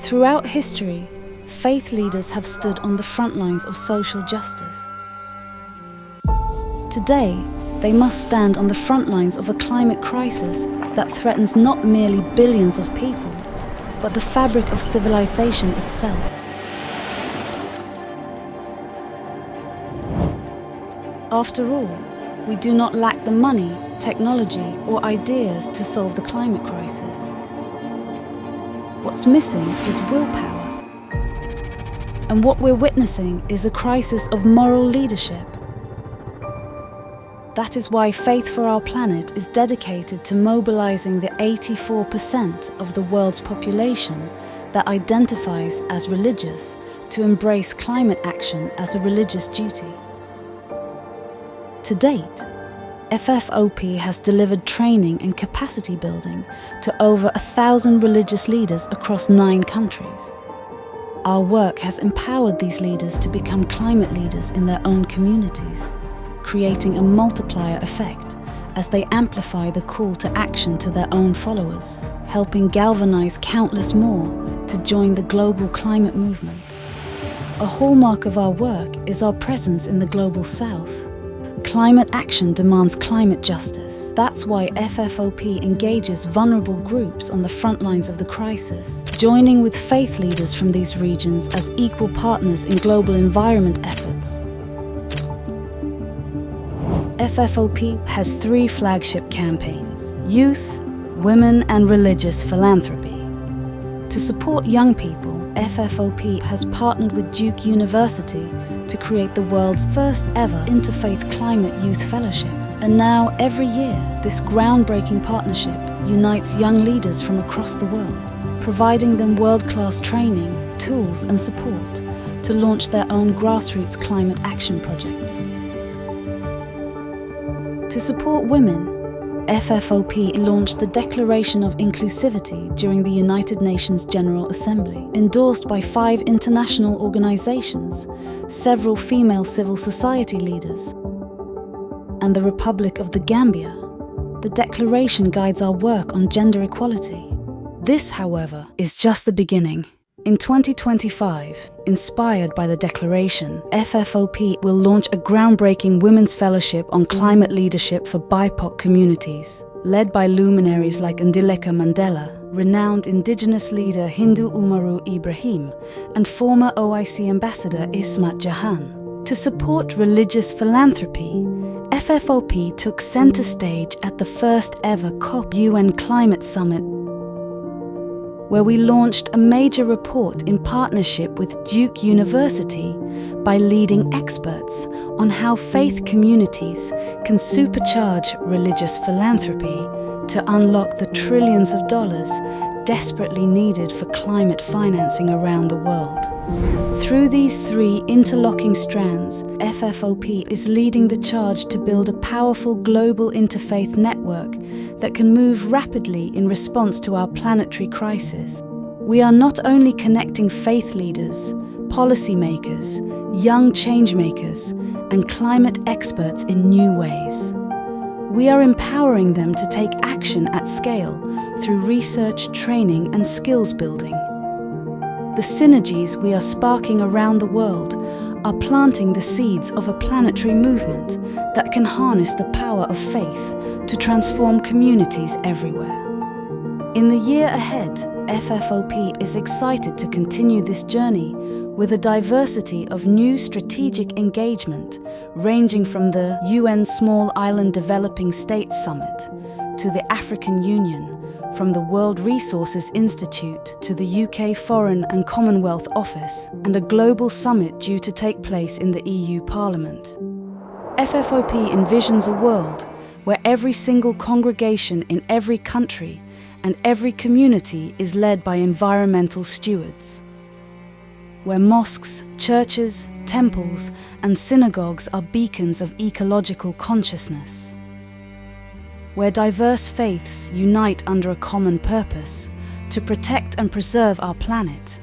Throughout history, faith leaders have stood on the front lines of social justice. Today, they must stand on the front lines of a climate crisis that threatens not merely billions of people, but the fabric of civilization itself. After all, we do not lack the money, technology, or ideas to solve the climate crisis. What's missing is willpower. And what we're witnessing is a crisis of moral leadership. That is why Faith for Our Planet is dedicated to mobilizing the 84% of the world's population that identifies as religious to embrace climate action as a religious duty. To date, FFOP has delivered training and capacity building to over 1,000 religious leaders across 9 countries. Our work has empowered these leaders to become climate leaders in their own communities, creating a multiplier effect as they amplify the call to action to their own followers, helping galvanize countless more to join the global climate movement. A hallmark of our work is our presence in the global south. Climate action demands climate justice. That's why FFOP engages vulnerable groups on the front lines of the crisis, joining with faith leaders from these regions as equal partners in global environment efforts. FFOP has 3 flagship campaigns: youth, women, and religious philanthropy. To support young people, FFOP has partnered with Duke University to create the world's first ever interfaith climate youth fellowship. And now, every year, this groundbreaking partnership unites young leaders from across the world, providing them world-class training, tools, and support to launch their own grassroots climate action projects. To support women, FFOP launched the Declaration of Inclusivity during the United Nations General Assembly, endorsed by 5 international organizations, several female civil society leaders, and the Republic of the Gambia. The declaration guides our work on gender equality. This, however, is just the beginning. In 2025, inspired by the declaration, FFOP will launch a groundbreaking women's fellowship on climate leadership for BIPOC communities, led by luminaries like Ndileka Mandela, renowned indigenous leader Hindu Umaru Ibrahim, and former OIC ambassador Ismat Jahan. To support religious philanthropy, FFOP took center stage at the first ever COP UN Climate Summit, where we launched a major report in partnership with Duke University by leading experts on how faith communities can supercharge religious philanthropy to unlock the trillions of dollars desperately needed for climate financing around the world. Through these 3 interlocking strands, FFOP is leading the charge to build a powerful global interfaith network that can move rapidly in response to our planetary crisis. We are not only connecting faith leaders, policymakers, young changemakers, and climate experts in new ways. We are empowering them to take action at scale through research, training, and skills building. The synergies we are sparking around the world are planting the seeds of a planetary movement that can harness the power of faith to transform communities everywhere. In the year ahead, FFOP is excited to continue this journey with a diversity of new strategic engagement ranging from the UN Small Island Developing States Summit to the African Union, from the World Resources Institute to the UK Foreign and Commonwealth Office, and a global summit due to take place in the EU Parliament. FFOP envisions a world where every single congregation in every country and every community is led by environmental stewards, where mosques, churches, temples, and synagogues are beacons of ecological consciousness, where diverse faiths unite under a common purpose to protect and preserve our planet,